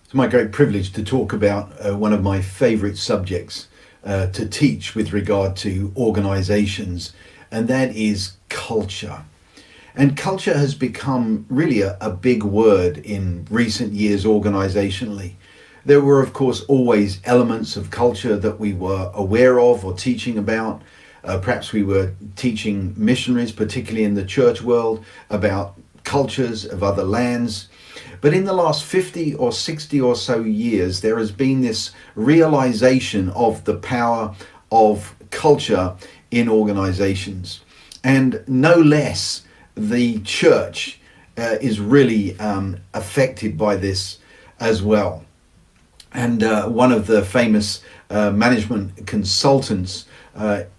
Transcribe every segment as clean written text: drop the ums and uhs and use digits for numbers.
It's my great privilege to talk about one of my favourite subjects to teach with regard to organisations, and that is culture. And culture has become really a big word in recent years organisationally. There were, of course, always elements of culture that we were aware of or teaching about. Perhaps we were teaching missionaries, particularly in the church world, about cultures of other lands. But in the last 50 or 60 or so years, there has been this realization of the power of culture in organizations. And no less, the church is really affected by this as well. And one of the famous management consultants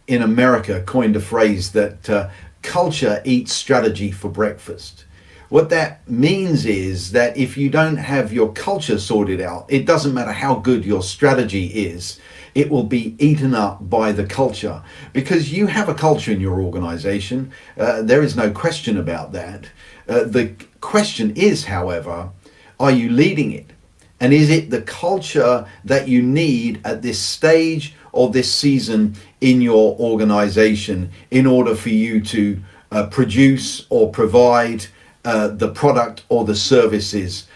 in America coined a phrase that culture eats strategy for breakfast. What that means is that if you don't have your culture sorted out, it doesn't matter how good your strategy is, it will be eaten up by the culture. Because you have a culture in your organization, there is no question about that. The question is, however, are you leading it? And is it the culture that you need at this stage or this season in your organization in order for you to produce or provide the product or the services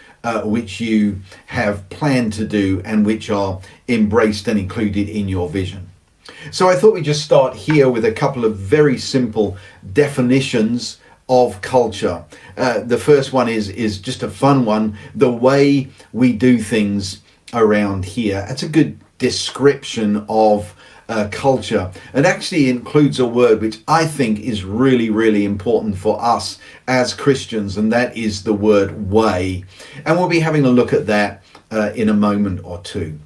which you have planned to do and which are embraced and included in your vision? So I thought we'd just start here with a couple of very simple definitions of culture. The first one is just a fun one: the way we do things around here. That's a good description of culture. It actually includes a word which I think is really, really important for us as Christians, and that is the word way. And we'll be having a look at that in a moment or two.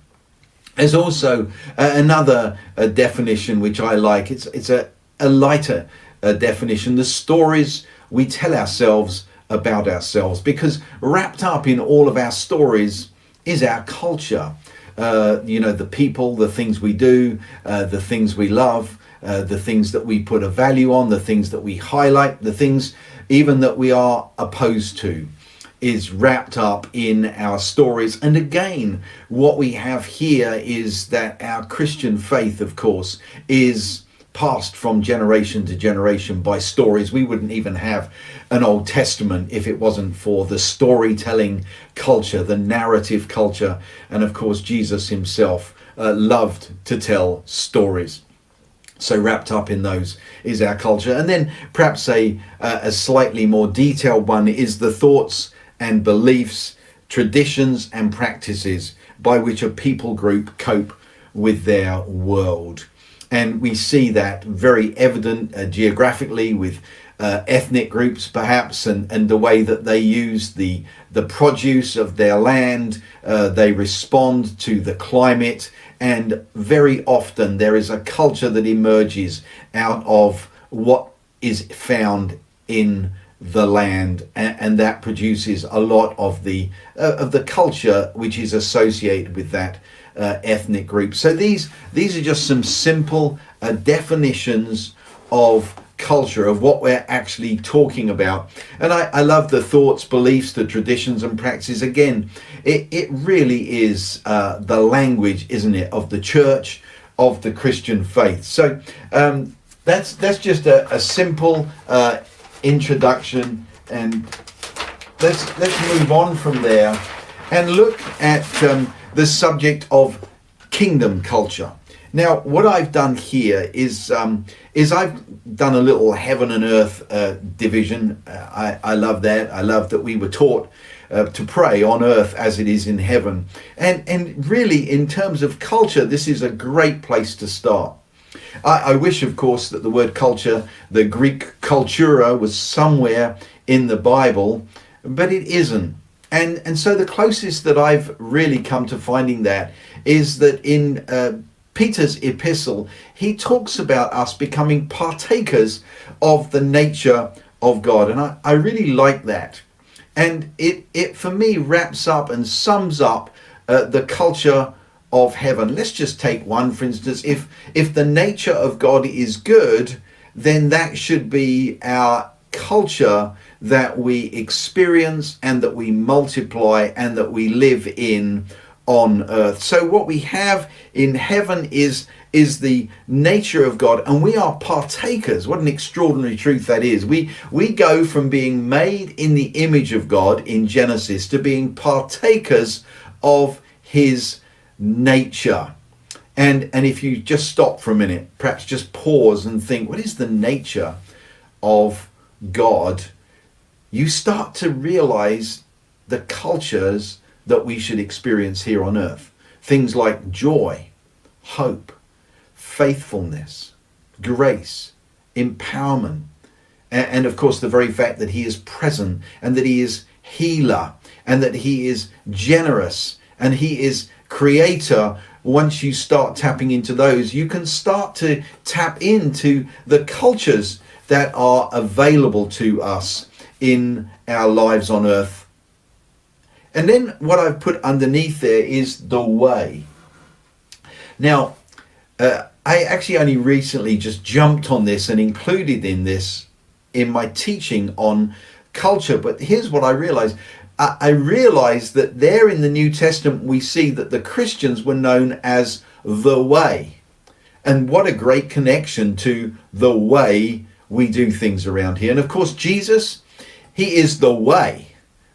There's also another definition which I like. It's a lighter definition: the stories we tell ourselves about ourselves, because wrapped up in all of our stories is our culture. The people, the things we do, the things we love, the things that we put a value on, the things that we highlight, the things even that we are opposed to, is wrapped up in our stories. And again, what we have here is that our Christian faith, of course, is passed from generation to generation by stories. We wouldn't even have an Old Testament if it wasn't for the storytelling culture, the narrative culture. And of course, Jesus himself loved to tell stories. So wrapped up in those is our culture. And then perhaps a slightly more detailed one is the thoughts and beliefs, traditions and practices by which a people group cope with their world. And we see that very evident geographically with ethnic groups perhaps, and the way that they use the produce of their land. They respond to the climate, and very often there is a culture that emerges out of what is found in the land, and that produces a lot of the culture which is associated with that ethnic group. So these are just some simple definitions of culture, of what we're actually talking about. And I love the thoughts, beliefs, the traditions and practices. Again, it really is the language, isn't it, of the church, of the Christian faith. So that's just a simple introduction, and let's move on from there and look at the subject of kingdom culture. Now, what I've done here is I've done a little heaven and earth division. I love that. I love that we were taught to pray on earth as it is in heaven. And really, in terms of culture, this is a great place to start. I wish, of course, that the word culture, the Greek kultura, was somewhere in the Bible, but it isn't. And so the closest that I've really come to finding that is that in Peter's epistle, he talks about us becoming partakers of the nature of God. And I really like that. And it for me wraps up and sums up the culture of heaven. Let's just take one, for instance. If the nature of God is good, then that should be our culture that we experience and that we multiply and that we live in on earth. So what we have in heaven is the nature of God, and we are partakers. What an extraordinary truth that is. We go from being made in the image of God in Genesis to being partakers of his nature. And if you just stop for a minute, perhaps just pause and think, what is the nature of God? You start to realize the cultures that we should experience here on earth. Things like joy, hope, faithfulness, grace, empowerment, and of course the very fact that he is present and that he is healer and that he is generous and he is creator. Once you start tapping into those, you can start to tap into the cultures that are available to us in our lives on earth. And then what I've put underneath there is the way. Now, I actually only recently just jumped on this and included in this in my teaching on culture. But here's what I realized. I realized that there in the New Testament, we see that the Christians were known as the way. And what a great connection to the way we do things around here. And of course, Jesus, he is the way,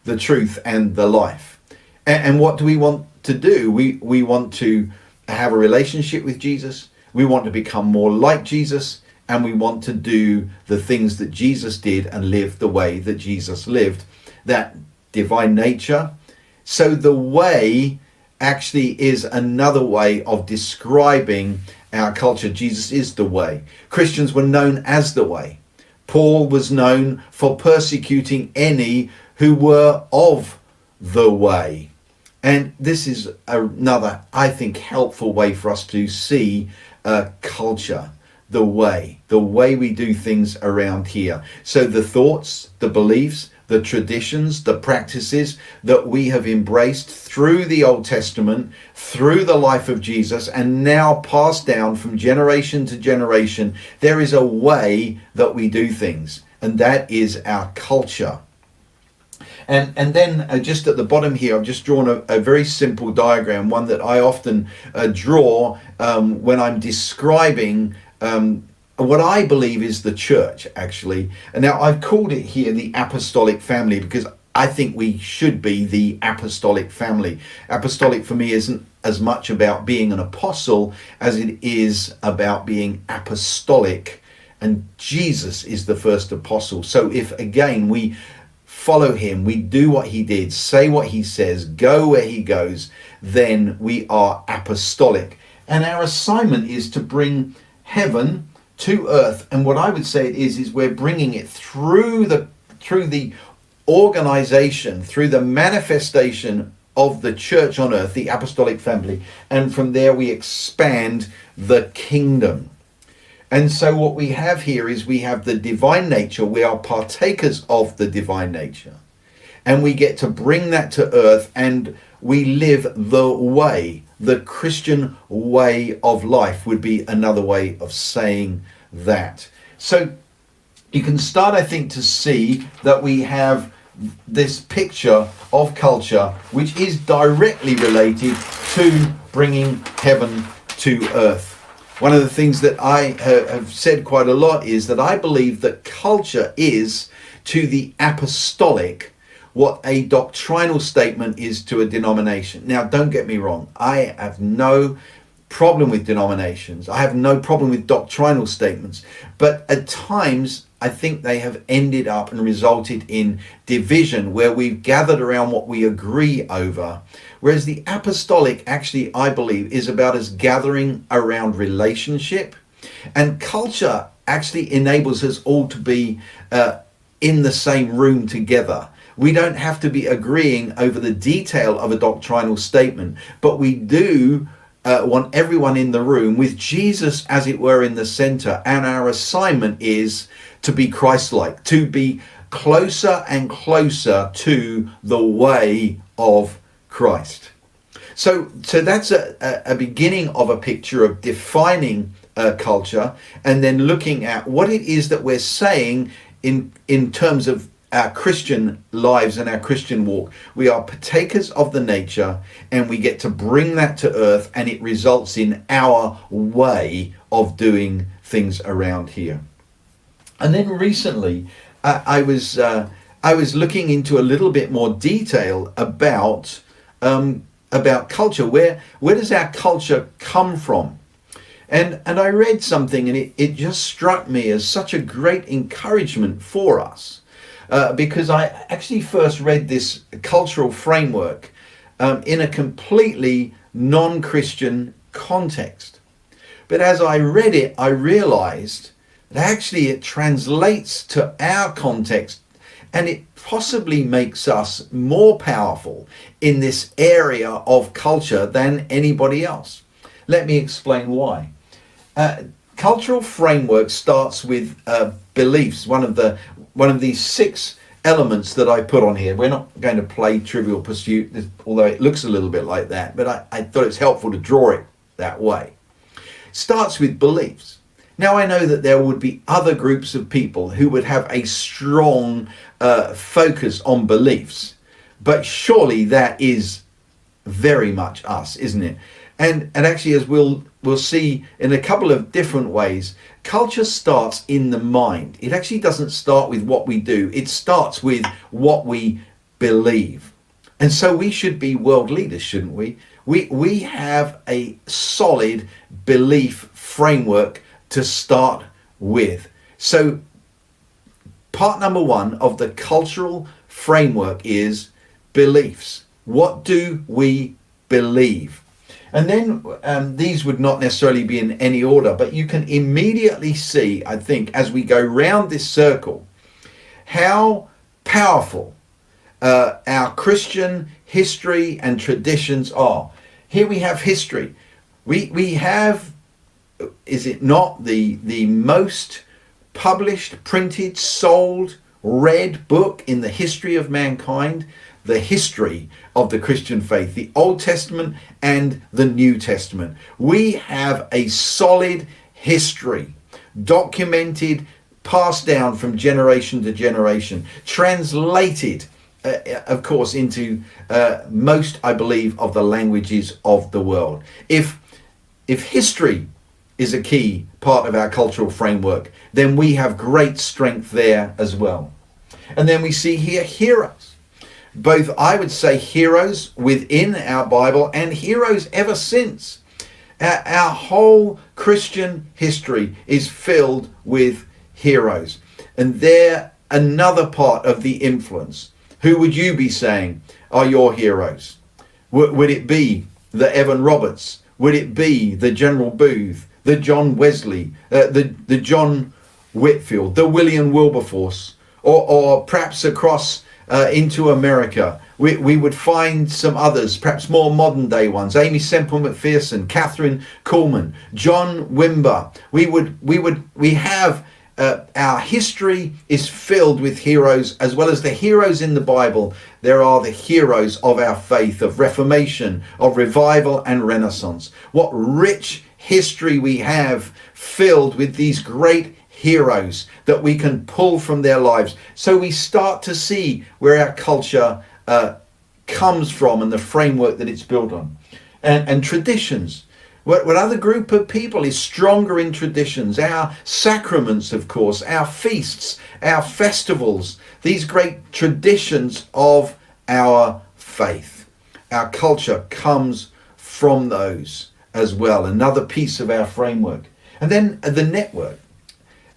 the truth, and the life. And what do we want to do? We want to have a relationship with Jesus. We want to become more like Jesus. And we want to do the things that Jesus did and live the way that Jesus lived. That divine nature. So the way actually is another way of describing our culture. Jesus is the way. Christians were known as the way. Paul was known for persecuting any who were of the way. And this is another, I think, helpful way for us to see culture, the way we do things around here. So the thoughts, the beliefs, the traditions, the practices that we have embraced through the Old Testament, through the life of Jesus, and now passed down from generation to generation, there is a way that we do things, and that is our culture. And then just at the bottom here, I've just drawn a very simple diagram, one that I often draw when I'm describing what I believe is the church, actually. And now I've called it here the apostolic family because I think we should be the apostolic family. Apostolic for me isn't as much about being an apostle as it is about being apostolic. And Jesus is the first apostle. So if, again, we follow him, we do what he did, say what he says, go where he goes, then we are apostolic. And our assignment is to bring heaven to earth. And what I would say it is we're bringing it through the organization, through the manifestation of the church on earth, the apostolic family. And from there we expand the kingdom. And so what we have here is we have the divine nature. We are partakers of the divine nature. And we get to bring that to earth, and we live the way. The Christian way of life would be another way of saying that. So you can start, I think, to see that we have this picture of culture which is directly related to bringing heaven to earth. One of the things that I have said quite a lot is that I believe that culture is to the apostolic what a doctrinal statement is to a denomination. Now, don't get me wrong. I have no problem with denominations. I have no problem with doctrinal statements. But at times, I think they have ended up and resulted in division where we've gathered around what we agree over. Whereas the apostolic, actually, I believe, is about us gathering around relationship. And culture actually enables us all to be in the same room together. We don't have to be agreeing over the detail of a doctrinal statement, but we do want everyone in the room with Jesus, as it were, in the center. And our assignment is to be Christ-like, to be closer and closer to the way of Christ. So that's a beginning of a picture of defining culture, and then looking at what it is that we're saying in terms of our Christian lives and our Christian walk. We are partakers of the nature, and we get to bring that to earth, and it results in our way of doing things around here. And then recently, I was looking into a little bit more detail about culture. Where does our culture come from? And I read something, and it just struck me as such a great encouragement for us, because I actually first read this cultural framework in a completely non-Christian context. But as I read it, I realized that actually it translates to our context, and it possibly makes us more powerful in this area of culture than anybody else. Let me explain why. Cultural framework starts with beliefs. One of these 6 elements that I put on here. We're not going to play Trivial Pursuit, although it looks a little bit like that, but I thought it's helpful to draw it that way. It starts with beliefs. Now, I know that there would be other groups of people who would have a strong focus on beliefs, but surely that is very much us, isn't it? And actually, as we'll see in a couple of different ways, culture starts in the mind. It actually doesn't start with what we do. It starts with what we believe. And so we should be world leaders, shouldn't we? We have a solid belief framework to start with. So part number 1 of the cultural framework is beliefs. What do we believe? And then these would not necessarily be in any order, but you can immediately see, I think, as we go round this circle, how powerful our Christian history and traditions are. Here we have history. We have, is it not the most published, printed, sold, read book in the history of mankind? The history of the Christian faith, the Old Testament and the New Testament. We have a solid history, documented, passed down from generation to generation, translated, of course, into most, I believe, of the languages of the world. If history is a key part of our cultural framework, then we have great strength there as well. And then we see here heroes. Both, I would say, heroes within our Bible and heroes ever since. Our whole Christian history is filled with heroes. And they're another part of the influence. Who would you be saying are your heroes? Would it be the Evan Roberts? Would it be the General Booth, the John Wesley, the John Whitfield, the William Wilberforce, or perhaps across into America, we would find some others, perhaps more modern day ones. Amy Semple McPherson, Catherine Kuhlman, John Wimber. We have our history is filled with heroes, as well as the heroes in the Bible. There are the heroes of our faith, of Reformation, of revival and Renaissance. What rich history we have filled with these great heroes that we can pull from their lives. So we start to see where our culture comes from and the framework that it's built on. And traditions. What other group of people is stronger in traditions? Our sacraments, of course, our feasts, our festivals, these great traditions of our faith. Our culture comes from those as well. Another piece of our framework. And then the network.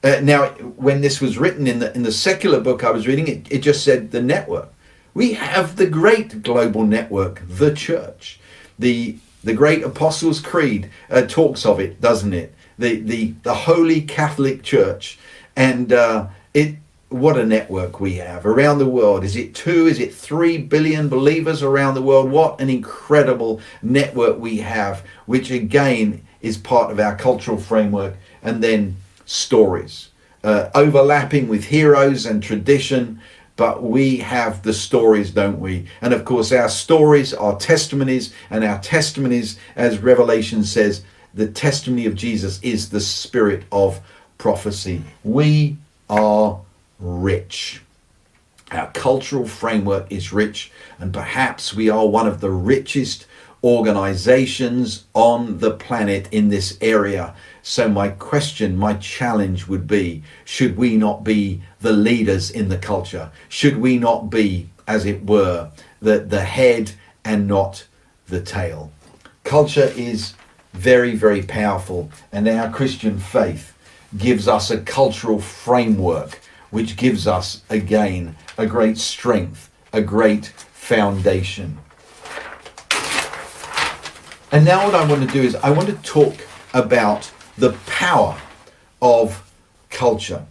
Now, when this was written in the secular book I was reading, it just said the network. We have the great global network, the church. The great Apostles' Creed talks of it, doesn't it? The Holy Catholic Church. And what a network we have around the world. Is it 2? Is it 3 billion believers around the world? What an incredible network we have, which again is part of our cultural framework. And then stories, overlapping with heroes and tradition, but we have the stories, don't we? And of course our stories are testimonies, and our testimonies, as Revelation says, the testimony of Jesus is the spirit of prophecy. We are rich. Our cultural framework is rich, and perhaps we are one of the richest organizations on the planet in this area. So my question, my challenge would be, should we not be the leaders in the culture? Should we not be, as it were, the head and not the tail? Culture is very, very powerful, and our Christian faith gives us a cultural framework which gives us, again, a great strength, a great foundation. And now what I want to do is I want to talk about the power of culture.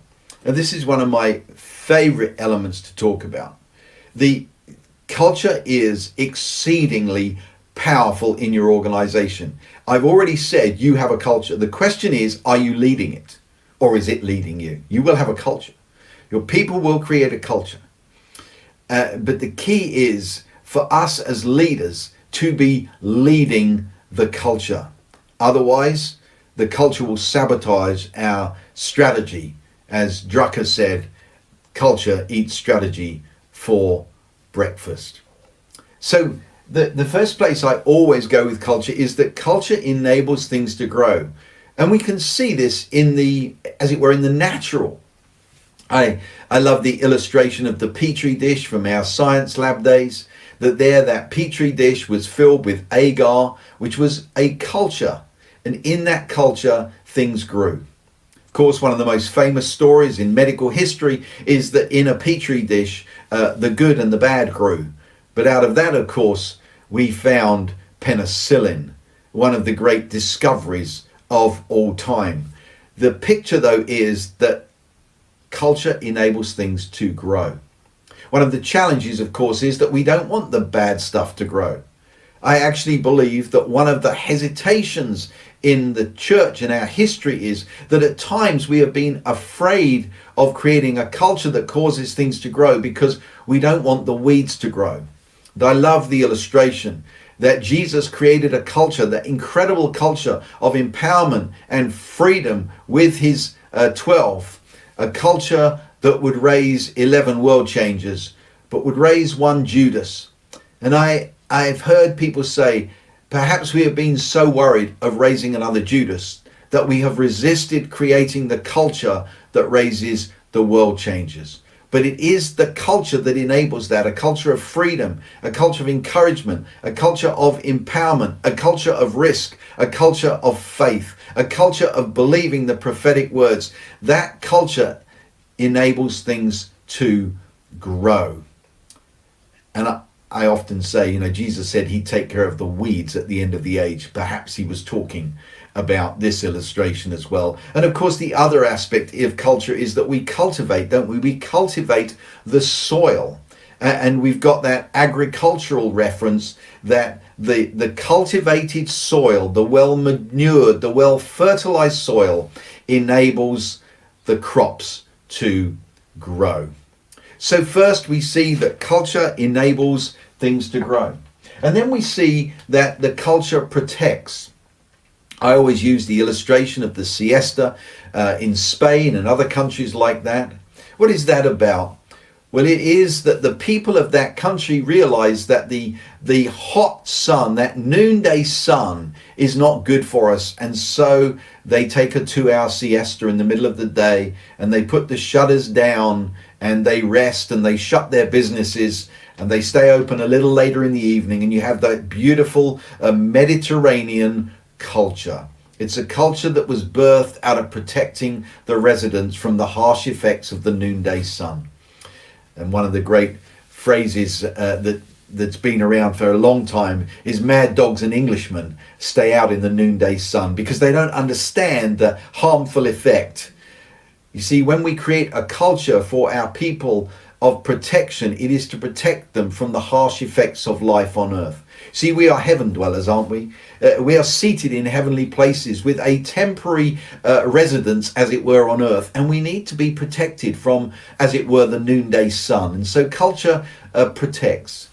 And this is one of my favorite elements to talk about. The culture is exceedingly powerful in your organization. I've already said you have a culture. The question is, are you leading it, or is it leading you? You will have a culture. Your people will create a culture. But the key is for us as leaders to be leading the culture. Otherwise, the culture will sabotage our strategy. As Drucker said, culture eats strategy for breakfast. So the first place I always go with culture is that culture enables things to grow. And we can see this in the, as it were, in the natural. I love the illustration of the Petri dish from our science lab days, that Petri dish was filled with agar, which was a culture. And in that culture, things grew. Of course, one of the most famous stories in medical history is that in a Petri dish, the good and the bad grew. But out of that, of course, we found penicillin, one of the great discoveries of all time. The picture, though, is that culture enables things to grow. One of the challenges, of course, is that we don't want the bad stuff to grow. I actually believe that one of the hesitations in the church and our history is that at times we have been afraid of creating a culture that causes things to grow because we don't want the weeds to grow. And I love the illustration that Jesus created a culture, that incredible culture of empowerment and freedom with his 12, a culture that would raise 11 world changers, but would raise one Judas. And I've heard people say, perhaps we have been so worried of raising another Judas that we have resisted creating the culture that raises the world changers. But it is the culture that enables that, a culture of freedom, a culture of encouragement, a culture of empowerment, a culture of risk, a culture of faith, a culture of believing the prophetic words. That culture enables things to grow. And I often say, Jesus said he'd take care of the weeds at the end of the age. Perhaps he was talking about this illustration as well. And of course, the other aspect of culture is that we cultivate, don't we? We cultivate the soil. And we've got that agricultural reference that the cultivated soil, the well-manured, the well-fertilized soil enables the crops to grow. So first we see that culture enables things to grow. And then we see that the culture protects. I always use the illustration of the siesta in Spain and other countries like that. What is that about? Well, it is that the people of that country realize that the hot sun, that noonday sun, is not good for us. And so they take a 2-hour siesta in the middle of the day, and they put the shutters down and they rest and they shut their businesses and they stay open a little later in the evening. And you have that beautiful Mediterranean culture. It's a culture that was birthed out of protecting the residents from the harsh effects of the noonday sun. And one of the great phrases that's been around for a long time is mad dogs and Englishmen stay out in the noonday sun because they don't understand the harmful effect. You see, when we create a culture for our people of protection, it is to protect them from the harsh effects of life on earth. See, we are heaven dwellers, aren't we? We are seated in heavenly places with a temporary residence, as it were, on earth. And we need to be protected from, as it were, the noonday sun. And so culture protects.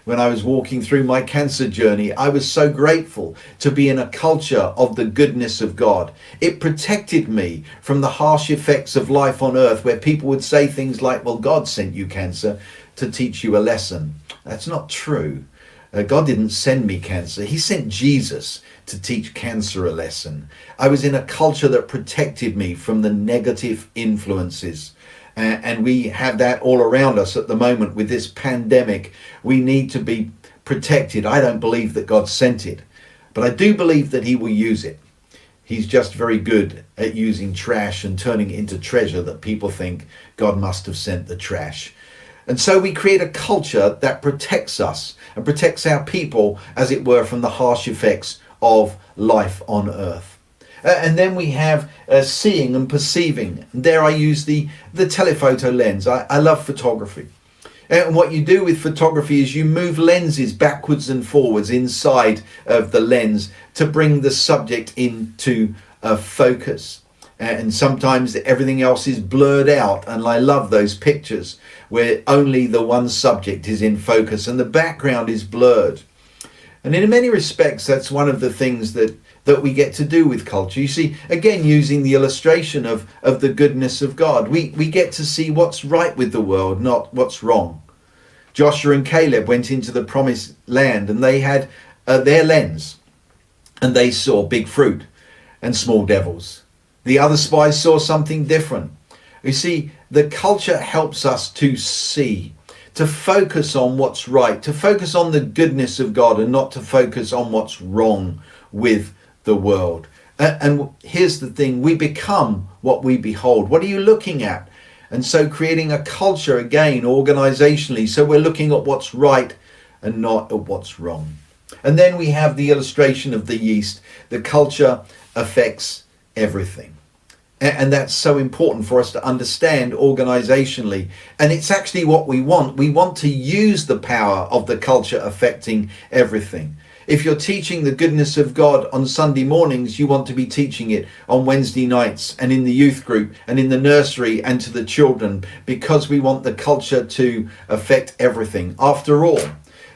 when I was walking through my cancer journey, I was so grateful to be in a culture of the goodness of God. It protected me from the harsh effects of life on earth, where people would say things like, well, God sent you cancer to teach you a lesson. That's not true. God didn't send me cancer. He sent Jesus to teach cancer a lesson. I was in a culture that protected me from the negative influences. And we have that all around us at the moment with this pandemic. We need to be protected. I don't believe that God sent it, but I do believe that he will use it. He's just very good at using trash and turning it into treasure that people think God must have sent the trash. And so we create a culture that protects us and protects our people, as it were, from the harsh effects of life on earth. And then we have seeing and perceiving. There I use the telephoto lens. I love photography. And what you do with photography is you move lenses backwards and forwards inside of the lens to bring the subject into focus. And sometimes everything else is blurred out. And I love those pictures where only the one subject is in focus and the background is blurred. And in many respects, that's one of the things that we get to do with culture. You see, again, using the illustration of the goodness of God, we get to see what's right with the world, not what's wrong. Joshua and Caleb went into the promised land and they had their lens and they saw big fruit and small devils. The other spies saw something different. You see, the culture helps us to see, to focus on what's right, to focus on the goodness of God and not to focus on what's wrong with the world. And here's the thing, we become what we behold. What are you looking at? And so creating a culture, again, organizationally, so we're looking at what's right and not at what's wrong. And then we have the illustration of the yeast. The culture affects everything. And that's so important for us to understand organizationally. And it's actually what we want. We want to use the power of the culture affecting everything. If you're teaching the goodness of God on Sunday mornings, you want to be teaching it on Wednesday nights and in the youth group and in the nursery and to the children, because we want the culture to affect everything. After all,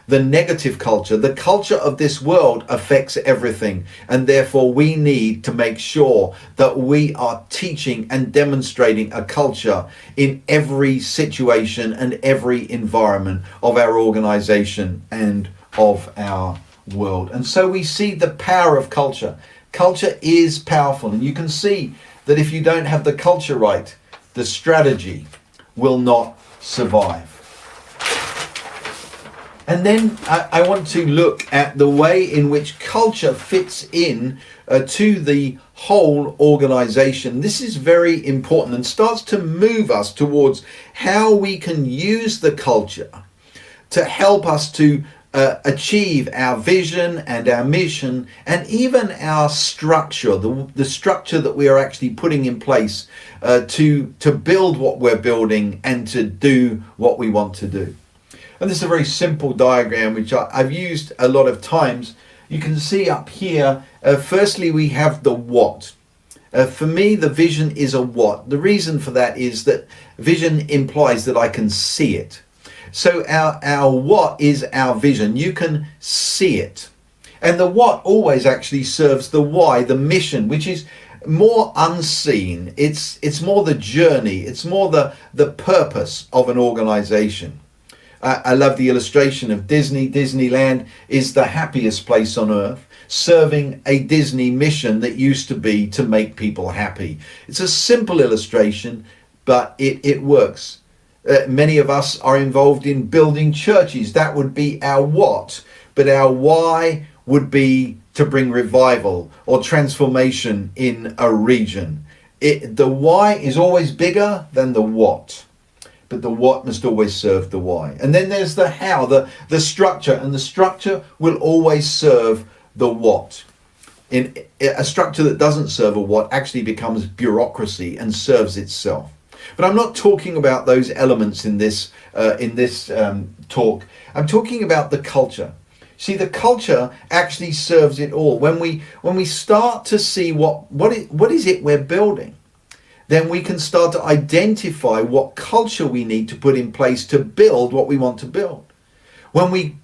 the negative culture, the culture of this world affects everything. And therefore we need to make sure that we are teaching and demonstrating a culture in every situation and every environment of our organization and of our world. And so we see the power of culture. Culture is powerful, and you can see that if you don't have the culture right, the strategy will not survive. And then I want to look at the way in which culture fits in to the whole organization. This is very important and starts to move us towards how we can use the culture to help us to achieve our vision and our mission, and even our structure, the structure that we are actually putting in place to build what we're building and to do what we want to do. And this is a very simple diagram which I've used a lot of times. You can see up here, firstly we have the what. For me, the vision is a what. The reason for that is that vision implies that I can see it. So our what is our vision. You can see it. And the what always actually serves the why, the mission, which is more unseen. It's more the journey. It's more the purpose of an organization. I love the illustration of Disney. Disneyland is the happiest place on earth, serving a Disney mission that used to be to make people happy. It's a simple illustration, but it works. Many of us are involved in building churches. That would be our what, but our why would be to bring revival or transformation in a region. The why is always bigger than the what, but the what must always serve the why. And then there's the how, the structure, and the structure will always serve the what. In a structure that doesn't serve a what actually becomes bureaucracy and serves itself. But I'm not talking about those elements in this talk. I'm talking about the culture. See, the culture actually serves it all. When we start to see what is it we're building, then we can start to identify what culture we need to put in place to build what we want to build. When we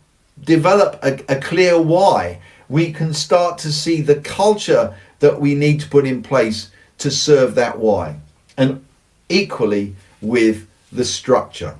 develop a clear why, we can start to see the culture that we need to put in place to serve that why. And equally with the structure.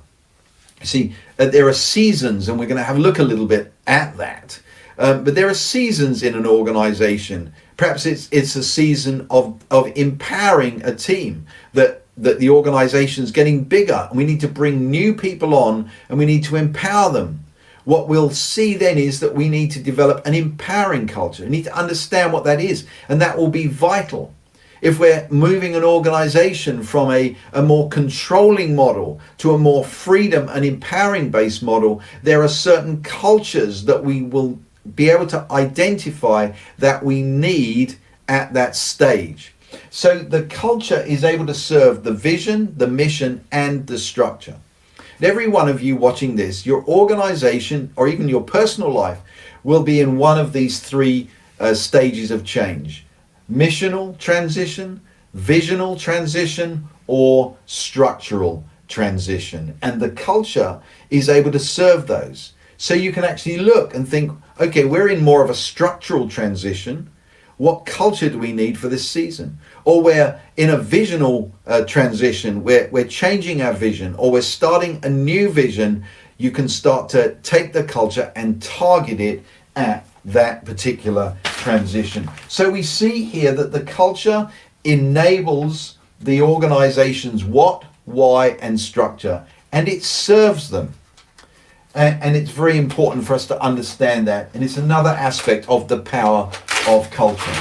See, there are seasons, and we're going to have a look a little bit at that. But there are seasons in an organization. Perhaps it's a season of empowering a team, that the organization's getting bigger and we need to bring new people on and we need to empower them. What we'll see then is that we need to develop an empowering culture. We need to understand what that is, and that will be vital. If we're moving an organization from a more controlling model to a more freedom and empowering based model, there are certain cultures that we will be able to identify that we need at that stage. So the culture is able to serve the vision, the mission, and the structure. And every one of you watching this, your organization or even your personal life will be in one of these three stages of change: missional transition, visional transition, or structural transition. And the culture is able to serve those. So you can actually look and think, okay, we're in more of a structural transition. What culture do we need for this season? Or we're in a visional transition, we're changing our vision, or we're starting a new vision. You can start to take the culture and target it at that particular transition. So we see here that the culture enables the organization's what, why, and structure, and it serves them. And it's very important for us to understand that. And it's another aspect of the power of culture.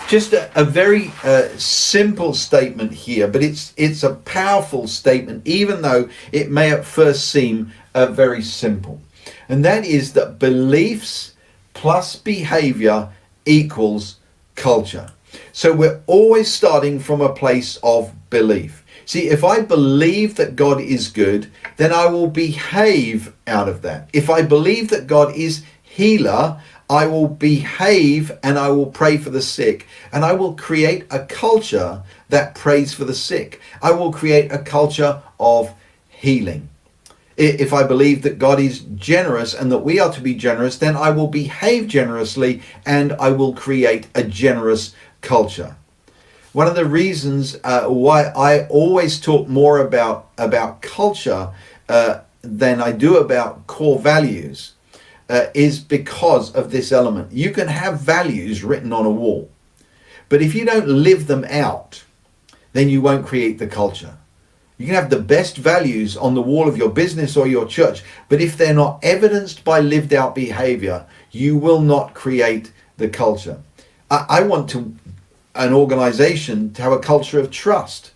Just a very simple statement here, but it's a powerful statement, even though it may at first seem very simple. And that is that beliefs plus behavior equals culture. So we're always starting from a place of belief. See, if I believe that God is good, then I will behave out of that. If I believe that God is healer, I will behave and I will pray for the sick. And I will create a culture that prays for the sick. I will create a culture of healing. If I believe that God is generous and that we are to be generous, then I will behave generously and I will create a generous culture. One of the reasons why I always talk more about culture than I do about core values is because of this element. You can have values written on a wall, but if you don't live them out, then you won't create the culture. You can have the best values on the wall of your business or your church, but if they're not evidenced by lived out behavior, you will not create the culture. I want an organization to have a culture of trust.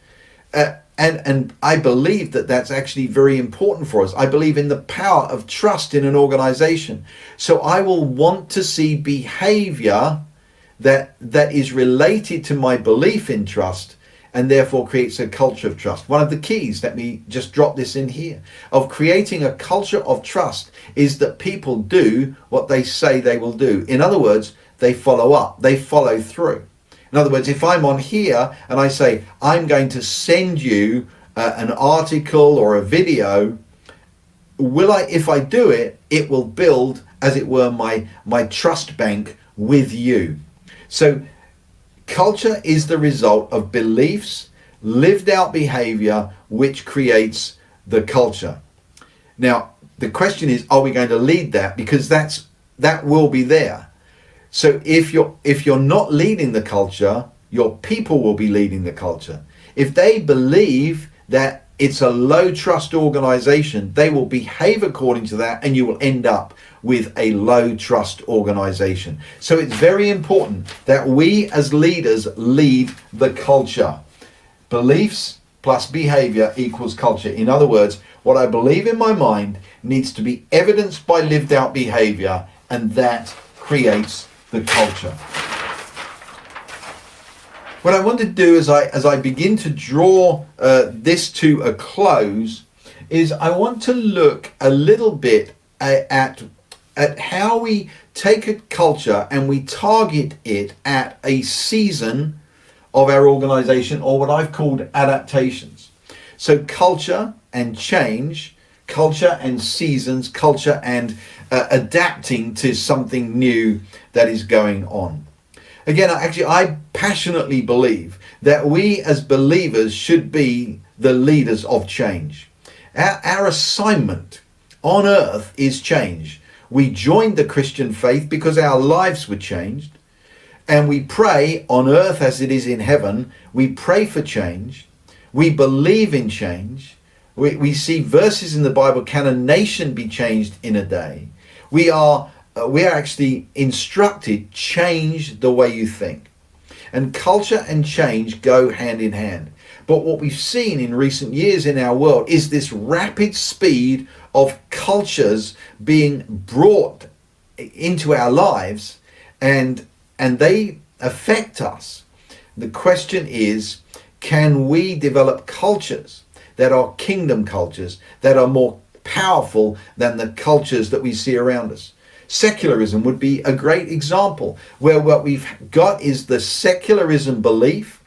And I believe that that's actually very important for us. I believe in the power of trust in an organization. So I will want to see behavior that is related to my belief in trust, and therefore creates a culture of trust. One of the keys, let me just drop this in here, of creating a culture of trust is that people do what they say they will do. In other words, they follow up, they follow through. In other words, if I'm on here and I say, I'm going to send you an article or a video, if I do it, it will build, as it were, my trust bank with you. So culture is the result of beliefs, lived out behavior, which creates the culture. Now, the question is, are we going to lead that? Because that will be there. So if you're not leading the culture, your people will be leading the culture. If they believe that it's a low trust organization, they will behave according to that, and you will end up with a low trust organization. So it's very important that we as leaders lead the culture. Beliefs plus behavior equals culture. In other words, what I believe in my mind needs to be evidenced by lived out behavior, and that creates the culture. What I want to do as I begin to draw this to a close is I want to look a little bit at how we take a culture and we target it at a season of our organization, or what I've called adaptations. So culture and change culture and seasons, culture and adapting to something new that is going on. Again, I passionately believe that we as believers should be the leaders of change. Our assignment on earth is change. We joined the Christian faith because our lives were changed, and we pray on earth as it is in heaven. We pray for change. We believe in change. We see verses in the Bible, can a nation be changed in a day? We are actually instructed, change the way you think. And culture and change go hand in hand. But what we've seen in recent years in our world is this rapid speed of cultures being brought into our lives, and they affect us. The question is, can we develop cultures that are kingdom cultures, that are more powerful than the cultures that we see around us? Secularism would be a great example, where what we've got is the secularism belief,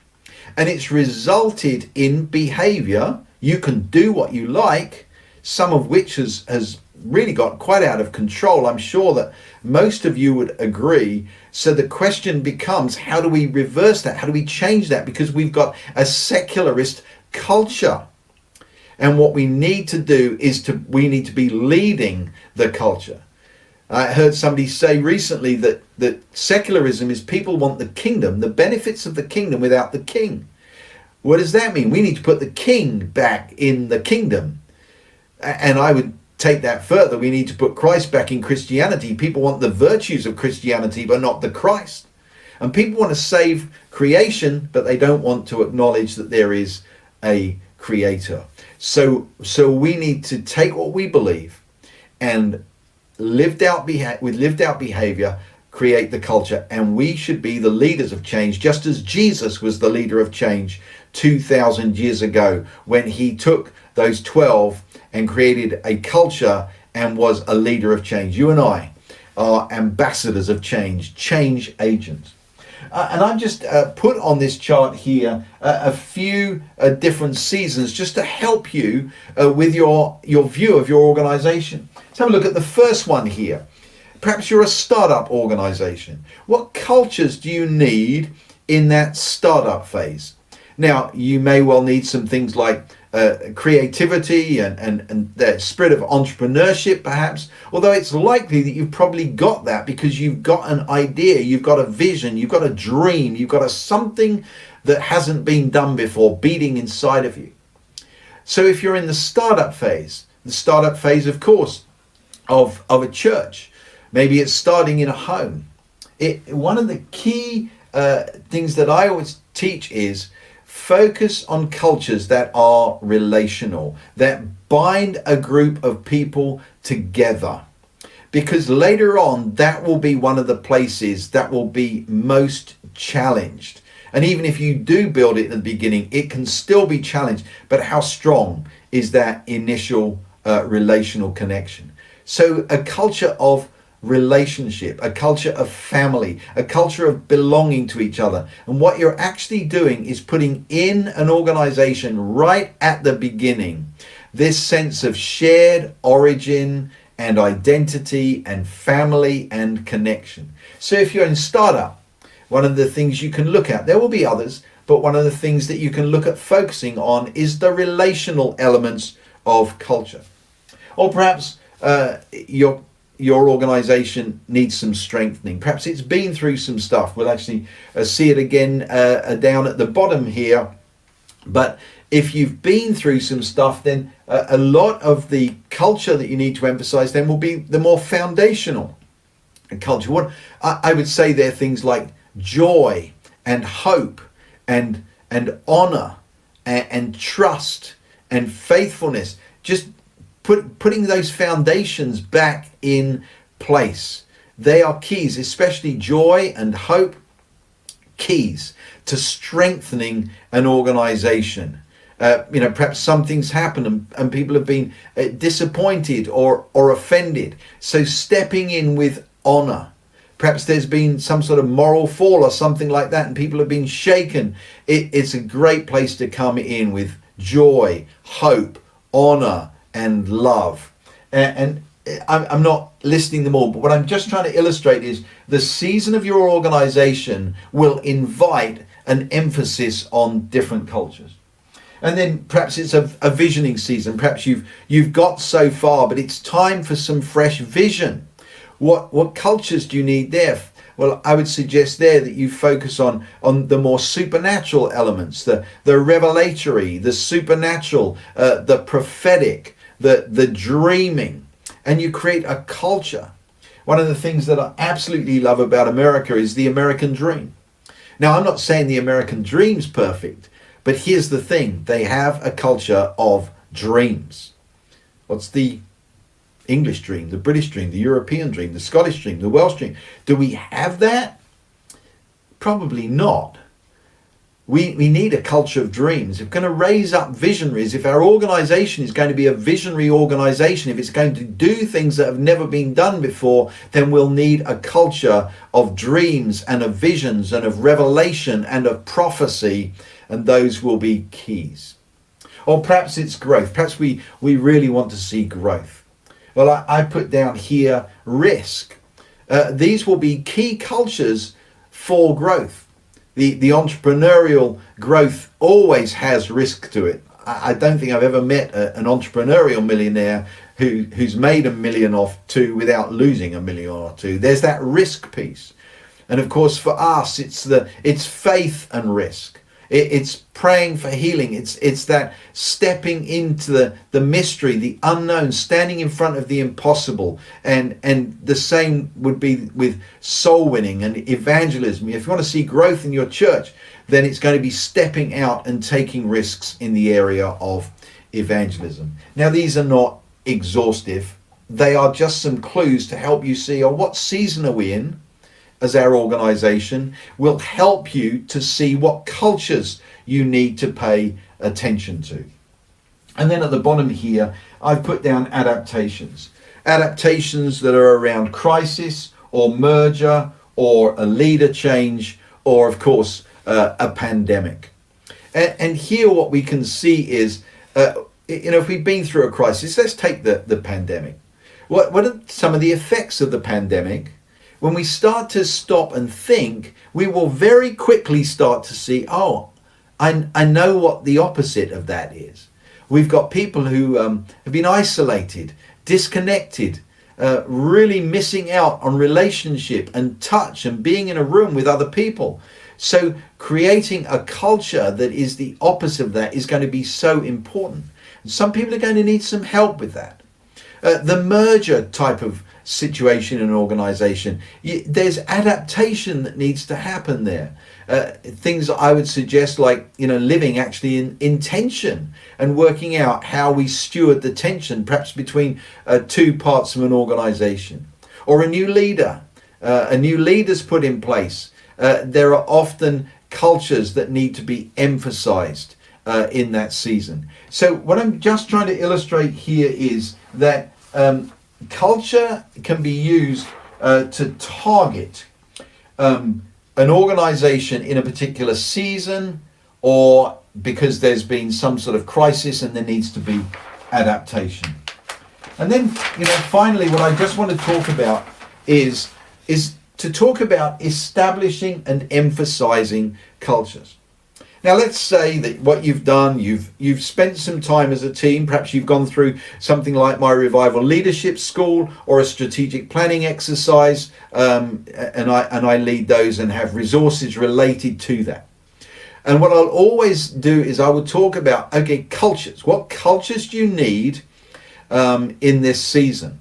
and it's resulted in behavior. You can do what you like, some of which has really got quite out of control. I'm sure that most of you would agree. So the question becomes, how do we reverse that? How do we change that? Because we've got a secularist culture. And what we need to do is we need to be leading the culture. I heard somebody say recently that secularism is people want the kingdom, the benefits of the kingdom without the king. What does that mean? We need to put the king back in the kingdom. And I would take that further. We need to put Christ back in Christianity. People want the virtues of Christianity, but not the Christ. And people want to save creation, but they don't want to acknowledge that there is a creator. So we need to take what we believe and with lived out behavior, create the culture. And we should be the leaders of change, just as Jesus was the leader of change 2,000 years ago, when he took those 12 and created a culture and was a leader of change. You and I are ambassadors of change, change agents. And I've just put on this chart here a few different seasons just to help you with your view of your organization. Let's have a look at the first one here. Perhaps you're a startup organization. What cultures do you need in that startup phase? Now, you may well need some things like creativity and the spirit of entrepreneurship, perhaps, although it's likely that you've probably got that because you've got an idea, you've got a vision, you've got a dream, you've got something that hasn't been done before beating inside of you. So if you're in the startup phase, of course, of a church, maybe it's starting in a home. One of the key things that I always teach is focus on cultures that are relational, that bind a group of people together. Because later on, that will be one of the places that will be most challenged. And even if you do build it at the beginning, it can still be challenged. But how strong is that initial relational connection? So a culture of relationship, a culture of family, a culture of belonging to each other. And what you're actually doing is putting in an organization right at the beginning this sense of shared origin and identity and family and connection. So if you're in startup, one of the things you can look at, there will be others, but one of the things that you can look at focusing on is the relational elements of culture. Or perhaps your organization needs some strengthening. Perhaps it's been through some stuff. We'll actually see it again down at the bottom here. But if you've been through some stuff, then a lot of the culture that you need to emphasize then will be the more foundational culture. What I would say there are things like joy and hope and honor and trust and faithfulness. Just putting those foundations back in place. They are keys, especially joy and hope, keys to strengthening an organization. Perhaps some things happen and people have been disappointed or offended. So stepping in with honor. Perhaps there's been some sort of moral fall or something like that and people have been shaken. It's a great place to come in with joy, hope, honor, and love. And I'm not listing them all, but what I'm just trying to illustrate is the season of your organization will invite an emphasis on different cultures. And then perhaps it's a visioning season. Perhaps you've got so far, but it's time for some fresh vision. What cultures do you need there? Well, I would suggest there that you focus on the more supernatural elements, the revelatory, the supernatural, the prophetic, the dreaming, and you create a culture. One of the things that I absolutely love about America is the American dream. Now, I'm not saying the American dream's perfect, but here's the thing. They have a culture of dreams. What's the English dream, the British dream, the European dream, the Scottish dream, the Welsh dream? Do we have that? Probably not. We need a culture of dreams. If we're going to raise up visionaries, if our organization is going to be a visionary organization, if it's going to do things that have never been done before, then we'll need a culture of dreams and of visions and of revelation and of prophecy, and those will be keys. Or perhaps it's growth. Perhaps we really want to see growth. Well, I put down here risk. These will be key cultures for growth. The entrepreneurial growth always has risk to it. I don't think I've ever met an entrepreneurial millionaire who's made $1 million or two without losing $1 million or two. There's that risk piece. And of course for us, it's faith and risk. It's praying for healing. It's that stepping into the mystery, the unknown, standing in front of the impossible. And the same would be with soul winning and evangelism. If you want to see growth in your church, then it's going to be stepping out and taking risks in the area of evangelism. Now, these are not exhaustive. They are just some clues to help you see, what season are we in? As our organization, will help you to see what cultures you need to pay attention to. And then at the bottom here, I've put down adaptations. Adaptations that are around crisis or merger or a leader change or, of course, a pandemic. And here what we can see is, if we've been through a crisis, let's take the pandemic. What are some of the effects of the pandemic? When we start to stop and think, we will very quickly start to see, I know what the opposite of that is. We've got people who have been isolated, disconnected, really missing out on relationship and touch and being in a room with other people. So creating a culture that is the opposite of that is going to be so important. And some people are going to need some help with that. The merger type of situation in an organization, there's adaptation that needs to happen there. Things that I would suggest, like living actually in tension and working out how we steward the tension perhaps between two parts of an organization. Or a new leader's put in place. There are often cultures that need to be emphasized in that season. So what I'm just trying to illustrate here is that culture can be used to target an organization in a particular season, or because there's been some sort of crisis and there needs to be adaptation. And then, finally, what I just want to talk about is to talk about establishing and emphasizing cultures. Now, let's say that what you've done, you've spent some time as a team. Perhaps you've gone through something like my Revival Leadership School or a strategic planning exercise, and I lead those and have resources related to that. And what I'll always do is I will talk about, cultures. What cultures do you need in this season?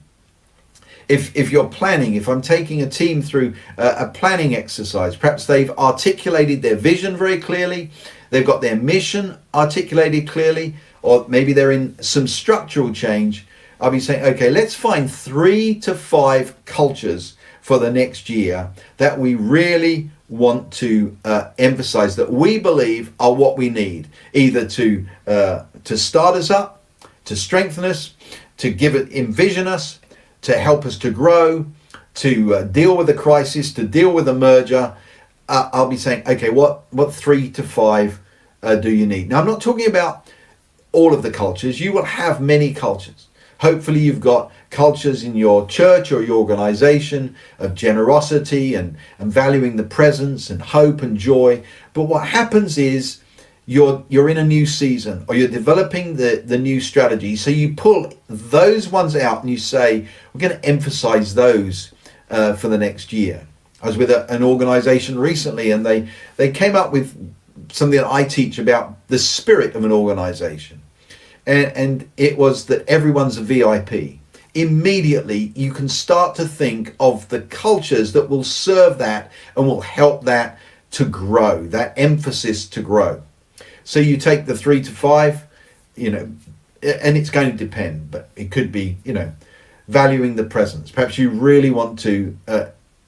If you're planning, if I'm taking a team through a planning exercise, perhaps they've articulated their vision very clearly, they've got their mission articulated clearly, or maybe they're in some structural change, I'll be saying, let's find 3 to 5 cultures for the next year that we really want to emphasize, that we believe are what we need, either to start us up, to strengthen us, to envision us, to help us to grow, to deal with the crisis, to deal with the merger. I'll be saying, what 3 to 5 do you need? Now, I'm not talking about all of the cultures. You will have many cultures. Hopefully you've got cultures in your church or your organization of generosity and valuing the presence and hope and joy. But what happens is you're in a new season, or you're developing the new strategy. So you pull those ones out and you say, we're going to emphasize those for the next year. I was with an organization recently, and they came up with something that I teach about the spirit of an organization. And it was that everyone's a VIP. Immediately, you can start to think of the cultures that will serve that and will help that to grow, that emphasis to grow. So you take the 3 to 5, and it's going to depend, but it could be, valuing the presence. Perhaps you really want to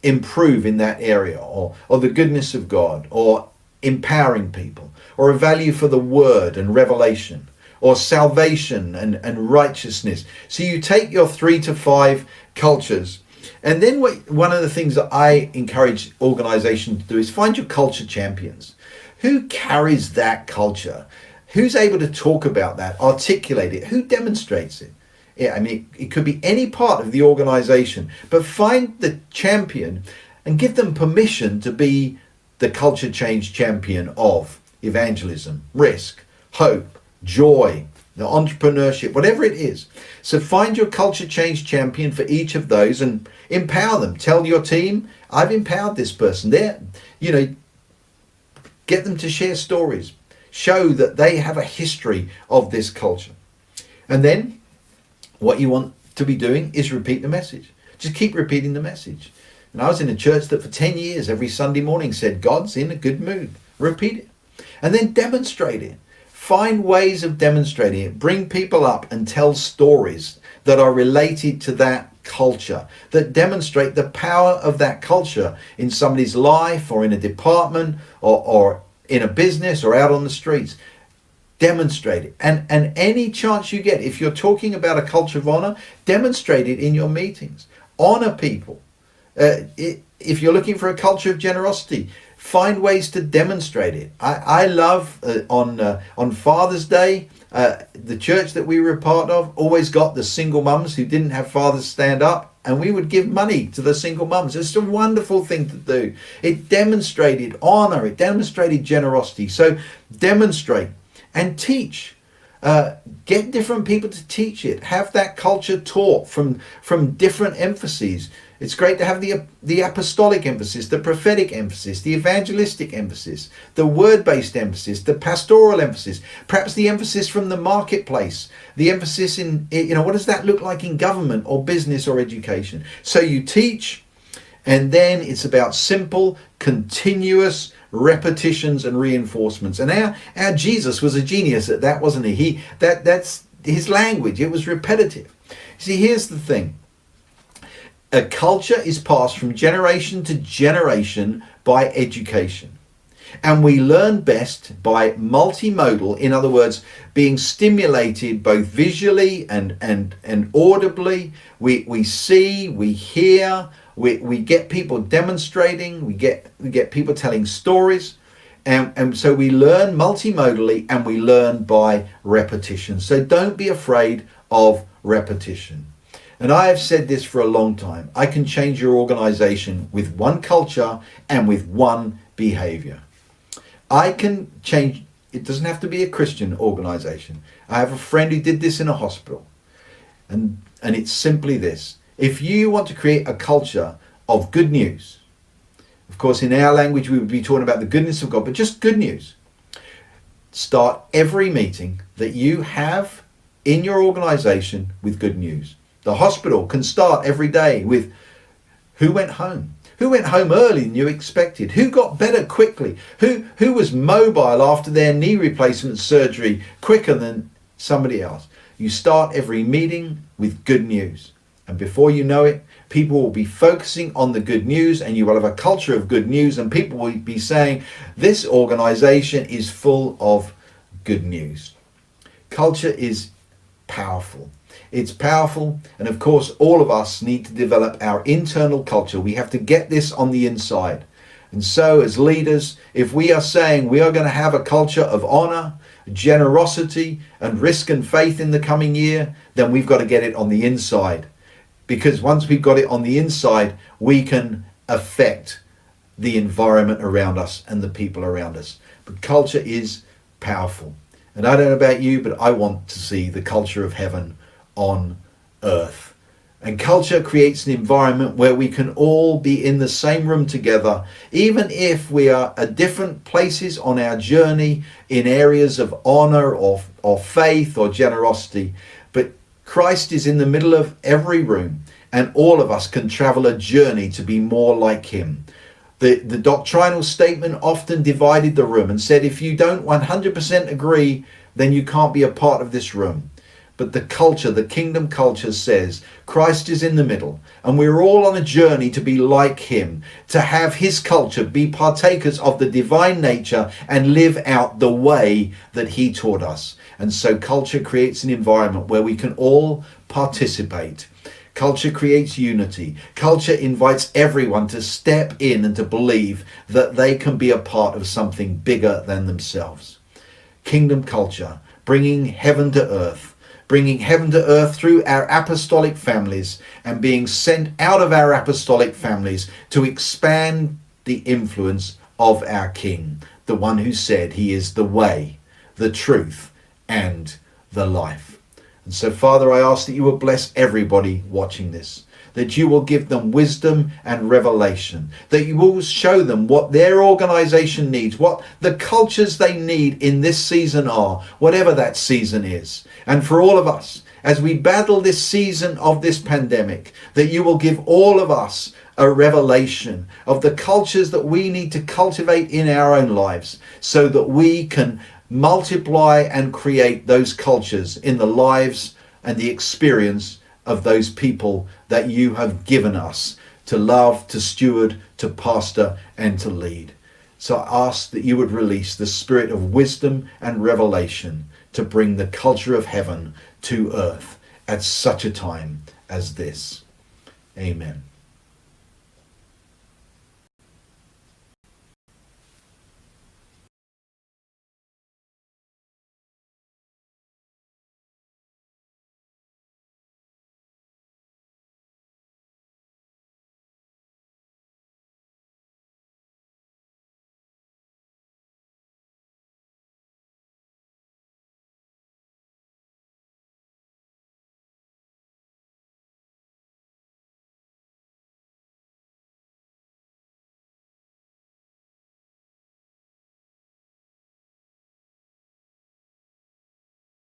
improve in that area, or the goodness of God, or empowering people, or a value for the word and revelation, or salvation and righteousness. So you take your 3 to 5 cultures, and then one of the things that I encourage organizations to do is find your culture champions. Who carries that culture? Who's able to talk about that, articulate it? Who demonstrates it? Yeah, I mean, it could be any part of the organization, but find the champion and give them permission to be the culture change champion of evangelism, risk, hope, joy, the entrepreneurship, whatever it is. So find your culture change champion for each of those and empower them. Tell your team, I've empowered this person. Get them to share stories. Show that they have a history of this culture. And then what you want to be doing is repeat the message. Just keep repeating the message. And I was in a church that for 10 years, every Sunday morning said, God's in a good mood. Repeat it. And then demonstrate it. Find ways of demonstrating it. Bring people up and tell stories that are related to that culture, that demonstrate the power of that culture in somebody's life, or in a department, or in a business, or out on the streets. Demonstrate it. And any chance you get, if you're talking about a culture of honor, demonstrate it in your meetings. Honor people. If you're looking for a culture of generosity, find ways to demonstrate it. I love on Father's Day, the church that we were a part of always got the single mums who didn't have fathers stand up, and we would give money to the single mums. It's a wonderful thing to do. It demonstrated honor. It demonstrated generosity. So demonstrate and teach. Get different people to teach it. Have that culture taught from different emphases. It's great to have the apostolic emphasis, the prophetic emphasis, the evangelistic emphasis, the word-based emphasis, the pastoral emphasis, perhaps the emphasis from the marketplace, the emphasis in, what does that look like in government or business or education? So you teach, and then it's about simple, continuous repetitions and reinforcements. And our Jesus was a genius at that, wasn't he? That's his language. It was repetitive. See, here's the thing. A culture is passed from generation to generation by education. And we learn best by multimodal, in other words, being stimulated both visually and audibly. We see, we hear, we get people demonstrating, we get people telling stories. And so we learn multimodally, and we learn by repetition. So don't be afraid of repetition. And I have said this for a long time. I can change your organization with one culture and with one behavior. I can change, it doesn't have to be a Christian organization. I have a friend who did this in a hospital. And it's simply this. If you want to create a culture of good news, of course in our language we would be talking about the goodness of God, but just good news. Start every meeting that you have in your organization with good news. The hospital can start every day with who went home? Who went home earlier than you expected? Who got better quickly? Who was mobile after their knee replacement surgery quicker than somebody else? You start every meeting with good news. And before you know it, people will be focusing on the good news, and you will have a culture of good news, and people will be saying, this organization is full of good news. Culture is powerful. It's powerful, and of course all of us need to develop our internal culture. We have to get this on the inside. And so as leaders, if we are saying we are going to have a culture of honor, generosity and risk and faith in the coming year, then we've got to get it on the inside. Because once we've got it on the inside, we can affect the environment around us and the people around us. But culture is powerful. And I don't know about you, but I want to see the culture of heaven on earth. And culture creates an environment where we can all be in the same room together, even if we are at different places on our journey in areas of honor or faith or generosity. But Christ is in the middle of every room, and all of us can travel a journey to be more like him. The doctrinal statement often divided the room and said, if you don't 100% agree, then you can't be a part of this room. But the culture, the kingdom culture says Christ is in the middle, and we're all on a journey to be like him, to have his culture, be partakers of the divine nature and live out the way that he taught us. And so culture creates an environment where we can all participate. Culture creates unity. Culture invites everyone to step in and to believe that they can be a part of something bigger than themselves. Kingdom culture, bringing heaven to earth through our apostolic families and being sent out of our apostolic families to expand the influence of our King, the one who said he is the way, the truth, and the life. And so, Father, I ask that you will bless everybody watching this, that you will give them wisdom and revelation, that you will show them what their organization needs, what the cultures they need in this season are, whatever that season is. And for all of us, as we battle this season of this pandemic, that you will give all of us a revelation of the cultures that we need to cultivate in our own lives, so that we can multiply and create those cultures in the lives and the experience of those people that you have given us to love, to steward, to pastor, and to lead. So I ask that you would release the spirit of wisdom and revelation to bring the culture of heaven to earth at such a time as this. Amen.